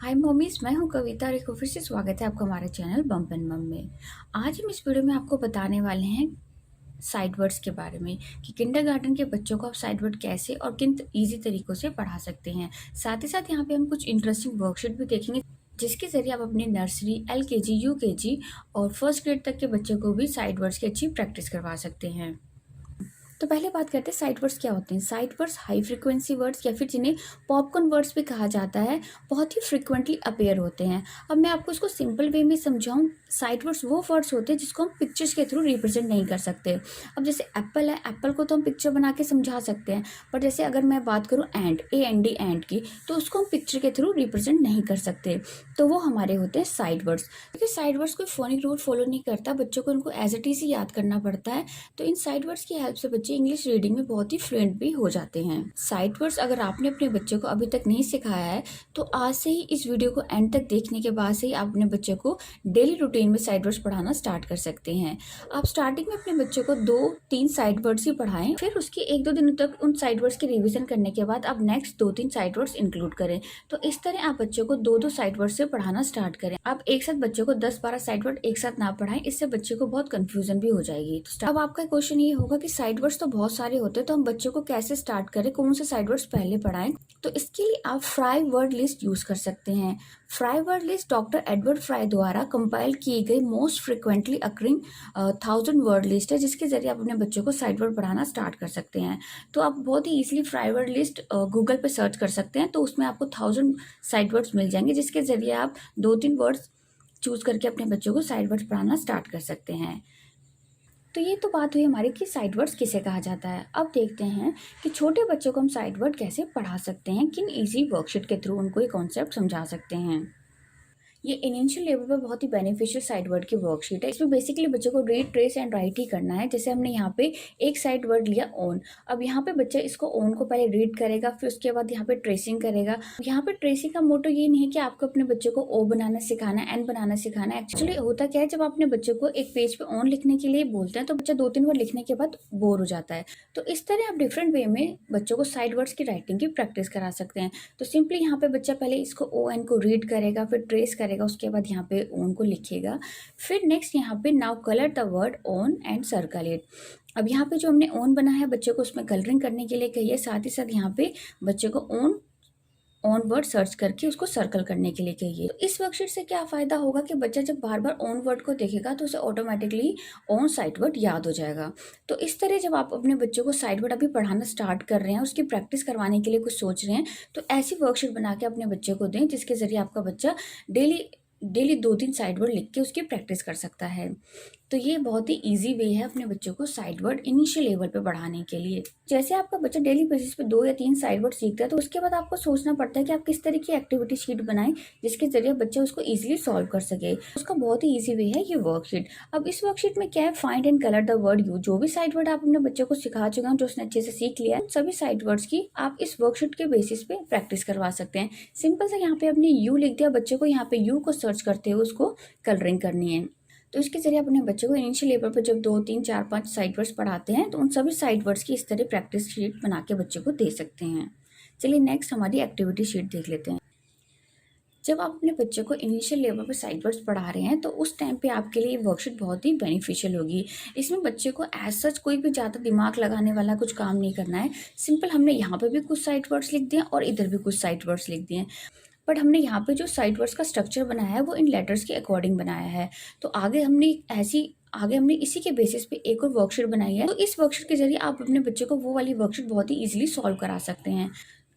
हाय mummies, मैं हूं कविता और एक बार फिर से स्वागत है आपका हमारे चैनल बम्प एंड मम में। आज हम इस वीडियो में आपको बताने वाले हैं साइड वर्ड्स के बारे में कि किंडरगार्टन के बच्चों को आप साइड वर्ड कैसे और किन इजी तरीकों से पढ़ा सकते हैं। साथ ही साथ यहाँ पे हम कुछ इंटरेस्टिंग वर्कशीट भी देखेंगे जिसके जरिए आप अपने नर्सरी, एलकेजी, यूकेजी और फर्स्ट ग्रेड तक के बच्चों को भी साइड वर्ड्स की अच्छी प्रैक्टिस करवा सकते हैं। तो पहले बात करते हैं साइड वर्ड्स क्या होते हैं। Side words high frequency words या फिर जिन्हें पॉपकॉर्न वर्ड्स भी कहा जाता है, बहुत ही फ्रीक्वेंटली अपेयर होते हैं। अब मैं आपको इसको सिंपल वे में समझाऊं, साइड वर्ड्स वो वर्ड्स होते हैं जिसको हम पिक्चर्स के थ्रू रिप्रेजेंट नहीं कर सकते। अब जैसे एप्पल है, एप्पल को तो हम पिक्चर बना के समझा सकते हैं, पर जैसे अगर मैं बात करूँ एंड, AND एंड की, तो उसको हम पिक्चर के थ्रू रिप्रेजेंट नहीं कर सकते। तो वो हमारे होते हैं साइड वर्ड्स। क्योंकि साइड वर्ड्स कोई फोनिक रूल फॉलो नहीं करता, बच्चों को उनको एज इट इज ही याद करना पड़ता है। तो इन साइड वर्ड्स की हेल्प से बच्चे इंग्लिश रीडिंग में बहुत ही फ्लुएंट भी हो जाते हैं। साइड वर्ड्स अगर आपने अपने बच्चे को अभी तक नहीं सिखाया है तो आज से ही इस वीडियो को एंड तक देखने के बाद से ही आप अपने बच्चे को डेली रूटीन में साइड वर्ड्स पढ़ाना स्टार्ट कर सकते हैं। आप स्टार्टिंग में अपने बच्चे को 2-3 साइड वर्ड्स ही पढ़ाएं, फिर उसके 1-2 दिनों तक उन साइड वर्ड्स की रिविजन करने के बाद आप नेक्स्ट 2-3 साइड वर्ड्स इंक्लूड करें। तो इस तरह आप बच्चों को 2-2 साइड वर्ड से पढ़ाना स्टार्ट करें। आप एक साथ बच्चों को 10-12 साइड वर्ड एक साथ ना पढ़ाएं, इससे बच्चे को बहुत कंफ्यूजन भी हो जाएगी। तो अब आपका क्वेश्चन ये होगा कि साइड वर्ड्स तो बहुत सारे होते हैं, तो हम बच्चों को कैसे स्टार्ट करें, कौन से साइड वर्ड्स पहले पढ़ाएं। तो इसके लिए आप फ्राई वर्ड लिस्ट यूज कर सकते हैं। Fry word list doctor Edward fry द्वारा कंपाइल की गई most frequently occurring 1000 word list है, जिसके जरिए आप अपने बच्चों को साइड वर्ड पढ़ाना स्टार्ट कर सकते हैं। तो आप बहुत ही easily Fry word list Google पे सर्च कर सकते हैं, तो उसमें आपको 1000 साइड वर्ड्स मिल जाएंगे, जिसके जरिए आप 2-3 वर्ड्स चूज करके अपने बच्चों को साइड वर्ड्स पढ़ाना स्टार्ट कर सकते हैं। तो ये तो बात हुई हमारी कि साइड वर्ड्स किसे कहा जाता है। अब देखते हैं कि छोटे बच्चों को हम साइड वर्ड कैसे पढ़ा सकते हैं, किन इजी वर्कशीट के थ्रू उनको ये कॉन्सेप्ट समझा सकते हैं। ये इनिशियल लेवल पे बहुत ही बेनिफिशियल साइड वर्ड की वर्कशीट है। इसमें बेसिकली बच्चे को रीड, ट्रेस एंड राइट ही करना है। जैसे हमने यहाँ पे एक साइड वर्ड लिया ओन। अब यहाँ पे बच्चा इसको ओन को पहले रीड करेगा, फिर उसके बाद यहाँ पे ट्रेसिंग करेगा। यहाँ पे ट्रेसिंग का मोटो ये नहीं है कि आपको अपने बच्चे को ओ बनाना सिखाना है, एन बनाना सिखाना है। एक्चुअली होता क्या है, जब आप अपने बच्चे को एक पेज पे ओन लिखने के लिए बोलते हैं तो बच्चा 2-3 वर्ड लिखने के बाद बोर हो जाता है। तो इस तरह आप डिफरेंट वे में बच्चों को साइड वर्ड्स की राइटिंग की प्रैक्टिस करा सकते हैं। तो सिंपली यहाँ पे बच्चा पहले इसको ओ एन को रीड करेगा, फिर ट्रेस करेगा, उसके बाद यहाँ पे ओन को लिखेगा। फिर नेक्स्ट यहाँ पे now colour the word own and circle it. अब यहाँ पे जो हमने ओन बना है बच्चे को उसमें कलरिंग करने के लिए कहिए, साथ ही साथ यहाँ पे बच्चे को ओन वर्ड सर्च करके उसको सर्कल करने के लिए कहिए। तो इस वर्कशीट से क्या फायदा होगा कि बच्चा जब बार बार ओन वर्ड को देखेगा तो उसे ऑटोमेटिकली ओन साइड वर्ड याद हो जाएगा। तो इस तरह जब आप अपने बच्चों को साइड वर्ड अभी पढ़ाना स्टार्ट कर रहे हैं, उसकी प्रैक्टिस करवाने के लिए कुछ सोच रहे हैं, तो ऐसी वर्कशीट बना के अपने बच्चे को दें जिसके जरिए आपका बच्चा डेली 2-3 साइड वर्ड लिख के उसकी प्रैक्टिस कर सकता है। तो ये बहुत ही इजी वे है अपने बच्चों को साइड वर्ड इनिशियल लेवल पे बढ़ाने के लिए। जैसे आपका बच्चा डेली बेसिस पे 2 या 3 साइड वर्ड सीखता है, तो उसके बाद आपको सोचना पड़ता है कि आप किस तरह की एक्टिविटी शीट बनाएं जिसके जरिए बच्चा उसको इजीली सॉल्व कर सके। उसका बहुत ही ईजी वे है ये वर्कशीट। अब इस वर्कशीट में क्या है, find and colour the word you. जो भी साइड वर्ड आप अपने बच्चे को सिखा चुके हैं, जो उसने अच्छे से सीख लिया है, सभी साइड वर्ड्स की आप इस वर्कशीट के बेसिस पे प्रैक्टिस करवा सकते हैं। सिंपल सा यहाँ पे आपने यू लिख दिया, बच्चे को यहाँ पे यू को सर्च करते हुए उसको कलरिंग करनी है। तो इसके जरिए अपने बच्चों को इनिशियल लेवल पर जब 2-3-4-5 साइड वर्ड्स पढ़ाते हैं तो उन सभी साइड वर्ड्स की इस तरह प्रैक्टिस शीट बना के बच्चे को दे सकते हैं। चलिए नेक्स्ट हमारी एक्टिविटी शीट देख लेते हैं। जब आप अपने बच्चे को इनिशियल लेवल पर साइड वर्ड्स पढ़ा रहे हैं तो उस टाइम पे आपके लिए ये वर्कशीट बहुत ही बेनिफिशियल होगी। इसमें बच्चे को एज सच कोई भी ज़्यादा दिमाग लगाने वाला कुछ काम नहीं करना है। सिंपल हमने यहाँ पे भी कुछ साइड वर्ड्स लिख दिए और इधर भी कुछ साइड वर्ड्स लिख दिए, बट हमने यहाँ पे जो साइड वर्ड्स का स्ट्रक्चर बनाया है वो इन लेटर्स के अकॉर्डिंग बनाया है। तो आगे हमने इसी के बेसिस पे एक और वर्कशीट बनाई है। तो इस वर्कशीट के जरिए आप अपने बच्चे को वो वाली वर्कशीट बहुत ही इजीली सॉल्व करा सकते हैं।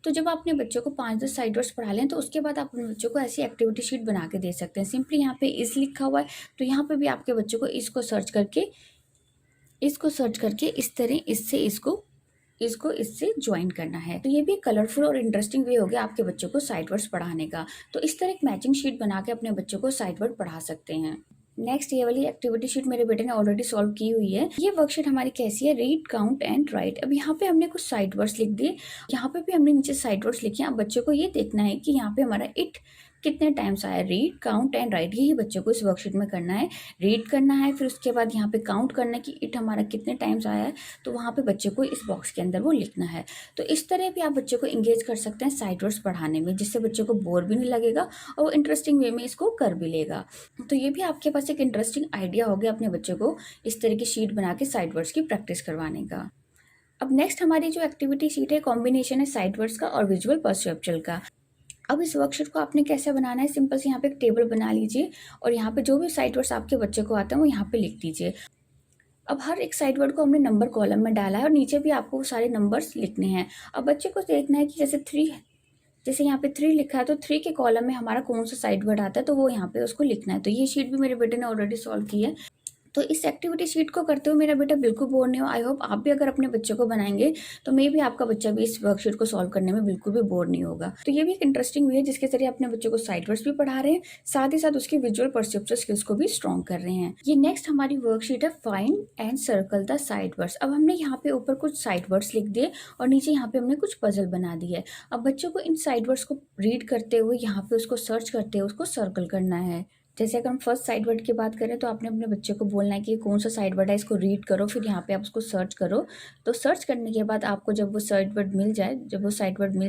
तो जब आप अपने बच्चों को 5-10 साइड वर्ड्स पढ़ा लें तो उसके बाद आप अपने बच्चों को ऐसी एक्टिविटी शीट बना के दे सकते हैं। सिंपली यहाँ पे इस लिखा हुआ है, तो यहाँ पे भी आपके बच्चों को इसको सर्च करके इस तरह इसको इससे ज्वाइन करना है। तो ये भी कलरफुल और इंटरेस्टिंग वे हो गया आपके बच्चों को साइड वर्ड्स पढ़ाने का। तो इस तरह एक मैचिंग शीट बना के अपने बच्चों को साइड वर्ड पढ़ा सकते हैं। नेक्स्ट ये वाली एक्टिविटी शीट मेरे बेटे ने ऑलरेडी सॉल्व की हुई है। ये वर्कशीट हमारी कैसी है, रीड, काउंट एंड राइट। अब यहाँ पे हमने कुछ साइड वर्ड्स लिख दिए, यहाँ पे भी हमने नीचे साइड वर्ड्स लिखे हैं। अब बच्चों को ये देखना है कि यहाँ पे हमारा इट कितने टाइम्स आया, रीड, काउंट एंड राइट, यही बच्चों को इस वर्कशीट में करना है। रीड करना है, फिर उसके बाद यहाँ पे काउंट करना है कि इट हमारा कितने टाइम्स आया है, तो वहाँ पे बच्चे को इस बॉक्स के अंदर वो लिखना है। तो इस तरह भी आप बच्चे को इंगेज कर सकते हैं साइड वर्ड्स पढ़ाने में, जिससे बच्चे को बोर भी नहीं लगेगा और वो इंटरेस्टिंग वे में इसको कर भी लेगा। तो ये भी आपके पास एक इंटरेस्टिंग आइडिया हो गया अपने बच्चे को इस तरह की शीट बना के साइड वर्ड्स की प्रैक्टिस करवाने का। अब नेक्स्ट हमारी जो एक्टिविटी शीट है, कॉम्बिनेशन है साइड वर्ड्स का और विजुअल परसेप्चुअल का। अब इस वर्कशीट को आपने कैसे बनाना है, सिंपल से यहाँ पे एक टेबल बना लीजिए और यहाँ पे जो भी साइड वर्ड्स आपके बच्चे को आते हैं वो यहाँ पे लिख दीजिए। अब हर एक साइड वर्ड को हमने नंबर कॉलम में डाला है और नीचे भी आपको वो सारे नंबर्स लिखने हैं। अब बच्चे को देखना है कि जैसे यहाँ पे 3 लिखा है, तो 3 के कॉलम में हमारा कौन सा साइड वर्ड आता है, तो वो यहाँ पे उसको लिखना है। तो ये शीट भी मेरे बेटे ने ऑलरेडी सॉल्व की है। तो इस एक्टिविटी शीट को करते हुए मेरा बेटा बिल्कुल बोर नहीं हो। आई होप आप भी अगर अपने बच्चे को बनाएंगे तो मे भी आपका बच्चा भी इस वर्कशीट को सॉल्व करने में बिल्कुल भी बोर नहीं होगा। तो ये भी एक इंटरेस्टिंग वे है जिसके जरिए अपने बच्चे को साइड वर्ड्स भी पढ़ा रहे हैं, साथ ही साथ उसकी विजुअल परसेप्शन स्किल्स को भी स्ट्रॉन्ग कर रहे हैं। ये नेक्स्ट हमारी वर्कशीट है, find and circle the side words. अब हमने यहाँ पे ऊपर कुछ साइड वर्ड्स लिख दिए और नीचे यहाँ पे हमने कुछ पजल बना दी है। अब बच्चों को इन साइड वर्ड्स को रीड करते हुए यहाँ पे उसको सर्च करते हुए उसको सर्कल करना है। जैसे अगर हम फर्स्ट साइड वर्ड की बात करें तो आपने अपने बच्चे को बोलना है कि कौन सा साइड वर्ड है, इसको रीड करो, फिर यहाँ पे आप उसको सर्च करो। तो सर्च करने के बाद आपको जब वो साइड वर्ड मिल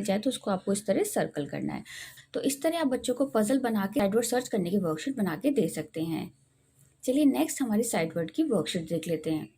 जाए तो उसको आपको इस तरह सर्कल करना है। तो इस तरह आप बच्चों को पजल बना के साइड वर्ड सर्च करने की वर्कशीट बना के दे सकते हैं। चलिए नेक्स्ट हमारी साइड वर्ड की वर्कशीट देख लेते हैं।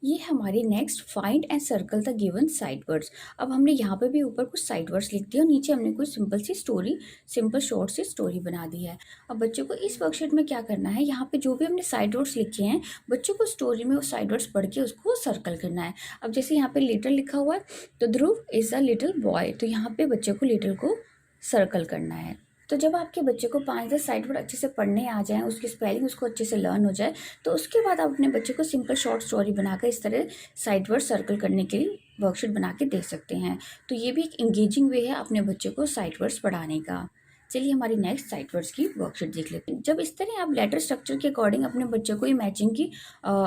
ये हमारी next find and circle the given sight words. अब हमने यहाँ पे भी ऊपर कुछ साइड वर्ड्स लिख दिए और नीचे हमने कुछ सिंपल शॉर्ट सी स्टोरी बना दी है। अब बच्चों को इस वर्कशीट में क्या करना है, यहाँ पे जो भी हमने साइड वर्ड्स लिखे हैं बच्चों को स्टोरी में वो साइड वर्ड्स पढ़ के उसको सर्कल करना है। अब जैसे यहाँ पे लिटिल लिखा हुआ है, तो ध्रुव इज अ लिटिल बॉय, तो यहाँ पे बच्चे को लिटिल को सर्कल करना है। तो जब आपके बच्चे को 5-10 साइड वर्ड अच्छे से पढ़ने आ जाए, उसकी स्पेलिंग उसको अच्छे से लर्न हो जाए, तो उसके बाद आप अपने बच्चे को सिंपल शॉर्ट स्टोरी बनाकर इस तरह साइड वर्ड सर्कल करने के लिए वर्कशीट बना के दे सकते हैं। तो ये भी एक इंगेजिंग वे है अपने बच्चे को साइड वर्ड्स पढ़ाने का। चलिए हमारी नेक्स्ट साइड वर्ड्स की वर्कशीट देख लेते हैं। जब इस तरह आप लेटर स्ट्रक्चर के अकॉर्डिंग अपने बच्चे को मैचिंग की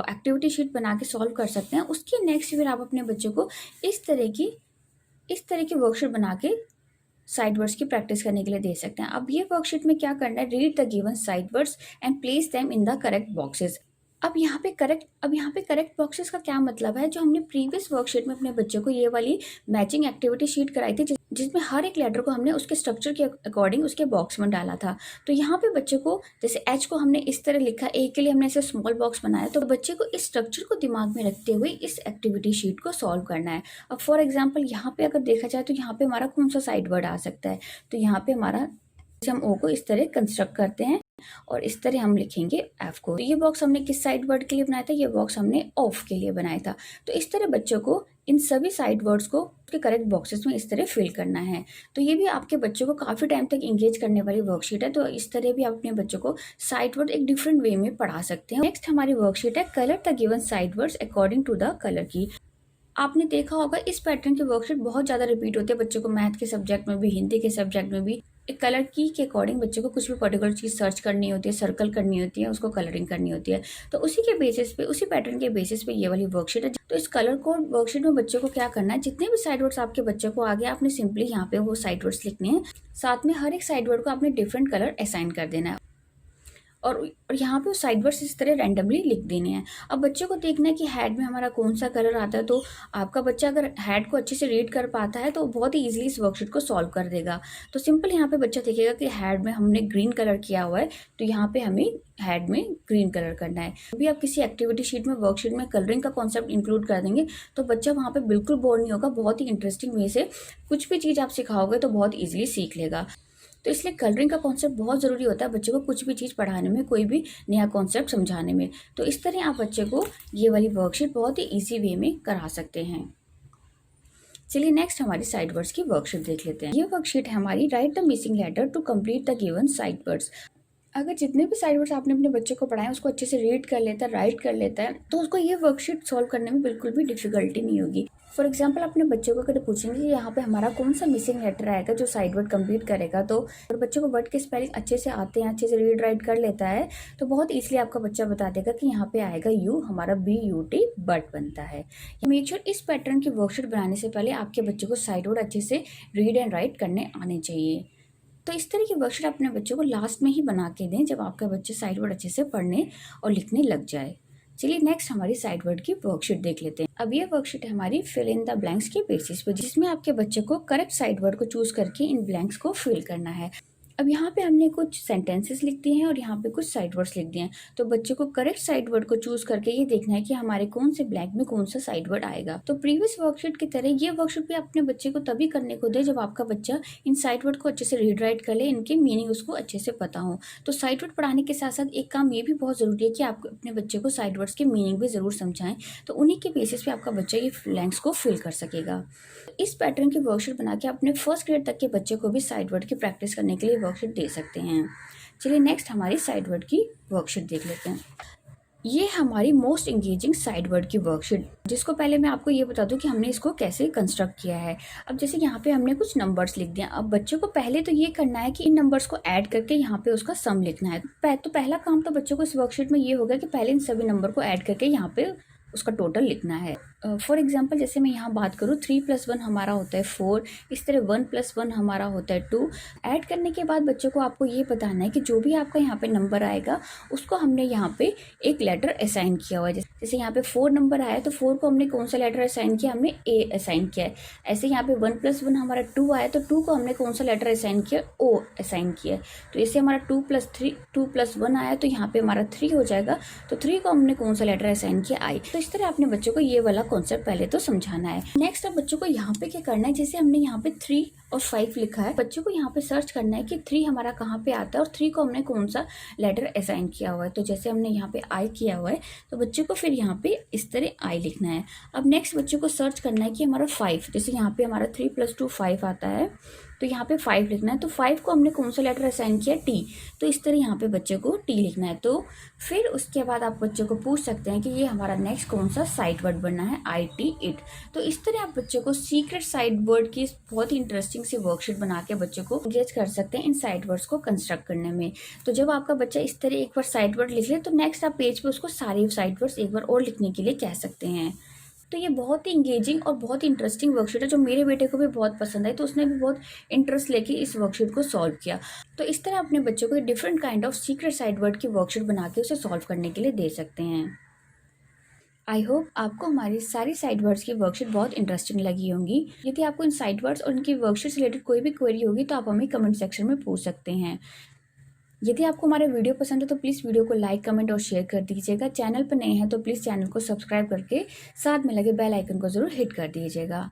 एक्टिविटी शीट बना के सॉल्व कर सकते हैं, उसके नेक्स्ट फिर आप अपने बच्चे को इस तरह की वर्कशीट बना के साइड वर्ड्स की प्रैक्टिस करने के लिए दे सकते हैं। अब ये वर्कशीट में क्या करना है, read the given sight words and place them in the correct boxes. अब यहाँ पे करेक्ट बॉक्सेस का क्या मतलब है, जो हमने प्रीवियस वर्कशीट में अपने बच्चे को ये वाली मैचिंग एक्टिविटी शीट कराई थी जिसमें हर एक लेटर को हमने उसके स्ट्रक्चर के अकॉर्डिंग उसके बॉक्स में डाला था। तो यहाँ पे बच्चे को जैसे एच को हमने इस तरह लिखा, ए के लिए हमने ऐसे स्मॉल बॉक्स बनाया, तो बच्चे को इस स्ट्रक्चर को दिमाग में रखते हुए इस एक्टिविटी शीट को सॉल्व करना है। अब फॉर एग्जाम्पल यहाँ पे अगर देखा जाए तो यहाँ पे हमारा कौन सा साइड वर्ड आ सकता है, तो यहाँ पे हमारा हम ओ को इस तरह कंस्ट्रक्ट करते हैं और इस तरह हम लिखेंगे एफ को। तो ये बॉक्स हमने किस साइड वर्ड के लिए बनाया था, ये बॉक्स हमने ऑफ के लिए बनाया था। तो इस तरह बच्चों को इन सभी साइड वर्ड्स को उसके करेक्ट बॉक्सेस में इस तरह फिल करना है। तो ये भी आपके बच्चों को काफी टाइम तक इंगेज करने वाली वर्कशीट है। तो इस तरह भी आप अपने बच्चों को साइड वर्ड एक डिफरेंट वे में पढ़ा सकते हैं। नेक्स्ट हमारी वर्कशीट है, colour the given sight words according to the colour की। आपने देखा होगा इस पैटर्न की वर्कशीट बहुत ज़्यादा रिपीट होती है बच्चों को मैथ के सब्जेक्ट में भी, हिंदी के सब्जेक्ट में भी। एक कलर की के अकॉर्डिंग बच्चों को कुछ भी पर्टिकुलर चीज़ सर्च करनी होती है, सर्कल करनी होती है, उसको कलरिंग करनी होती है। तो उसी के बेसिस पे, उसी पैटर्न के बेसिस पे ये वाली वर्कशीट है। तो इस कलर कोड वर्कशीट में बच्चों को क्या करना है, जितने भी साइड वर्ड्स आपके बच्चे को आ गए आपने सिंपली यहाँ पे वो साइड वर्ड्स लिखने हैं, साथ में हर एक साइड वर्ड को आपने डिफरेंट कलर असाइन कर देना है और यहाँ पे साइड वर्ड्स इस तरह रैंडमली लिख देने हैं। अब बच्चे को देखना है कि हेड में हमारा कौन सा कलर आता है। तो आपका बच्चा अगर हेड को अच्छे से रीड कर पाता है तो बहुत ही इजीली इस वर्कशीट को सॉल्व कर देगा। तो सिंपल यहाँ पे बच्चा देखेगा कि हेड में हमने ग्रीन कलर किया हुआ है, तो यहाँ पे हमें हेड में ग्रीन कलर करना है। अभी आप किसी एक्टिविटी शीट में, वर्कशीट में कलरिंग का कॉन्सेप्ट इंक्लूड कर देंगे तो बच्चा वहाँ पे बिल्कुल बोर नहीं होगा, बहुत ही इंटरेस्टिंग वे से कुछ भी चीज़ आप सिखाओगे तो बहुत ईजिली सीख लेगा। तो इसलिए कलरिंग का कॉन्सेप्ट बहुत ज़रूरी होता है बच्चे को कुछ भी चीज़ पढ़ाने में, कोई भी नया कॉन्सेप्ट समझाने में। तो इस तरह आप बच्चे को ये वाली वर्कशीट बहुत ही इजी वे में करा सकते हैं। चलिए नेक्स्ट हमारी साइड वर्ड्स की वर्कशीट देख लेते हैं। ये वर्कशीट है हमारी, write the missing letter to complete the given sight words. अगर जितने भी साइड वर्ड्स आपने अपने बच्चे को पढ़ाए उसको अच्छे से रीड कर लेता है, राइट कर लेता है, तो उसको ये वर्कशीट सॉल्व करने में बिल्कुल भी डिफिकल्टी नहीं होगी। फॉर एग्जाम्पल अपने बच्चे को अगर पूछेंगे कि यहाँ पे हमारा कौन सा मिसिंग लेटर आएगा जो साइड वर्ड कंप्लीट करेगा, तो और बच्चे को वर्ड के स्पेलिंग अच्छे से आते हैं, अच्छे से रीड राइट कर लेता है, तो बहुत ईजिली आपका बच्चा बता देगा कि यहाँ पे आएगा यू, हमारा BUT बट बनता है। मेक श्योर इस पैटर्न की वर्कशीट बनाने से पहले आपके बच्चे को साइड वर्ड अच्छे से रीड एंड राइट करने आने चाहिए। तो इस तरह की वर्कशीट अपने बच्चों को लास्ट में ही बना के दें जब आपका बच्चे साइड वर्ड अच्छे से पढ़ने और लिखने लग जाए। चलिए नेक्स्ट हमारी साइड वर्ड की वर्कशीट देख लेते हैं। अब ये वर्कशीट है हमारी फिल इन द ब्लैंक्स के बेसिस पे, जिसमें आपके बच्चे को करेक्ट साइड वर्ड को चूज करके इन ब्लैंक्स को फिल करना है। अब यहाँ पे हमने कुछ सेंटेंसेस लिख दिए हैं और यहाँ पे कुछ साइड वर्ड्स लिख दिए हैं। तो बच्चे को करेक्ट साइड वर्ड को चूज करके ये देखना है कि हमारे कौन से ब्लैंक में कौन सा साइड वर्ड आएगा। तो प्रीवियस वर्कशीट की तरह ये वर्कशीट भी अपने बच्चे को तभी करने को दे जब आपका बच्चा इन साइड वर्ड को अच्छे से रीड राइट कर ले, इनके मीनिंग उसको अच्छे से पता हो। तो साइड वर्ड पढ़ाने के साथ साथ एक काम ये भी बहुत जरूरी है कि आप अपने बच्चे को साइड वर्ड्स के मीनिंग भी जरूर समझाएं, तो उन्हीं के बेसिस पे आपका बच्चा ये ब्लैंक्स को फिल कर सकेगा। इस पैटर्न की वर्कशीट बना के अपने फर्स्ट ग्रेड तक के बच्चे को भी साइड वर्ड की प्रैक्टिस करने के लिए वर्कशीट दे सकते हैं। चलिए नेक्स्ट हमारी साइड वर्ड की वर्कशीट देख लेते हैं। ये हमारी मोस्ट इंगेजिंग साइड वर्ड की वर्कशीट, जिसको पहले मैं आपको ये बता दूं कि हमने इसको कैसे कंस्ट्रक्ट किया है। अब जैसे यहाँ पे हमने कुछ नंबर्स लिख दिया। अब बच्चे को पहले तो ये करना है कि इन नंबर्स को ऐड करके यहाँ पे उसका सम लिखना है। तो पहला काम तो बच्चों को इस वर्कशीट में ये होगा कि पहले इन सभी नंबर को ऐड करके यहाँ पे उसका टोटल लिखना है। फॉर एग्जाम्पल जैसे मैं यहाँ बात करूँ 3+1 हमारा होता है 4, इस तरह 1+1 हमारा होता है 2। ऐड करने के बाद बच्चों को आपको ये बताना है कि जो भी आपका यहाँ पे नंबर आएगा उसको हमने यहाँ पे एक लेटर असाइन किया हुआ है। जैसे यहाँ पे 4 नंबर आया तो 4 को हमने कौन सा लेटर असाइन किया, हमने ए असाइन किया है। ऐसे यहाँ पे 1+1 हमारा 2 आया तो 2 को हमने कौन सा लेटर असाइन किया, ओ असाइन किया है। तो जैसे हमारा 2+1 आया तो यहाँ पे हमारा 3 हो जाएगा, तो 3 को हमने कौन सा लेटर असाइन किया, आई। तो इस तरह अपने बच्चों को ये वाला कॉन्सेप्ट पहले तो समझाना है। नेक्स्ट अब बच्चों को यहाँ पे क्या करना है, जैसे हमने यहाँ पे 3 और 5 लिखा है, बच्चों को यहाँ पे सर्च करना है कि 3 हमारा कहाँ पे आता है और 3 को हमने कौन सा लेटर असाइन किया हुआ है। तो जैसे हमने यहाँ पे आई किया हुआ है तो बच्चों को फिर यहाँ पे इस तरह आई लिखना है। अब नेक्स्ट बच्चों को सर्च करना है कि हमारा 5, जैसे यहाँ पे हमारा 3+2 5 आता है तो यहाँ पे 5 लिखना है। तो 5 को हमने कौन सा लेटर असाइन किया, टी। तो इस तरह यहाँ पे बच्चे को टी लिखना है। तो फिर उसके बाद आप बच्चों को पूछ सकते हैं कि ये हमारा नेक्स्ट कौन सा साइड वर्ड बनना है, आई टी इट। तो इस तरह आप बच्चों को सीक्रेट साइड वर्ड की बहुत ही इंटरेस्टिंग सी वर्कशीट बना के बच्चों को एंगेज कर सकते हैं इन साइड वर्ड्स को कंस्ट्रक्ट करने में। तो जब आपका बच्चा इस तरह एक बार साइड वर्ड लिख ले तो नेक्स्ट आप पेज पे उसको सारे साइड वर्ड्स एक बार और लिखने के लिए कह सकते हैं। तो ये बहुत ही इंगेजिंग और बहुत ही इंटरेस्टिंग वर्कशीट है जो मेरे बेटे को भी बहुत पसंद आई, तो उसने भी बहुत इंटरेस्ट लेके इस वर्कशीट को सॉल्व किया। तो इस तरह अपने बच्चों को different kind of secret side word की वर्कशीट बना के उसे सॉल्व करने के लिए दे सकते हैं। आई होप आपको हमारी सारी साइड वर्ड्स की वर्कशीट बहुत इंटरेस्टिंग लगी होंगी। यदि आपको इन साइड वर्ड्स और इनकी वर्कशीट से रिलेटेड कोई भी क्वेरी होगी तो आप हमें कमेंट सेक्शन में पूछ सकते हैं। यदि आपको हमारा वीडियो पसंद है तो प्लीज़ वीडियो को लाइक, कमेंट और शेयर कर दीजिएगा। चैनल पर नए हैं तो प्लीज़ चैनल को सब्सक्राइब करके साथ में लगे बेल आइकन को ज़रूर हिट कर दीजिएगा।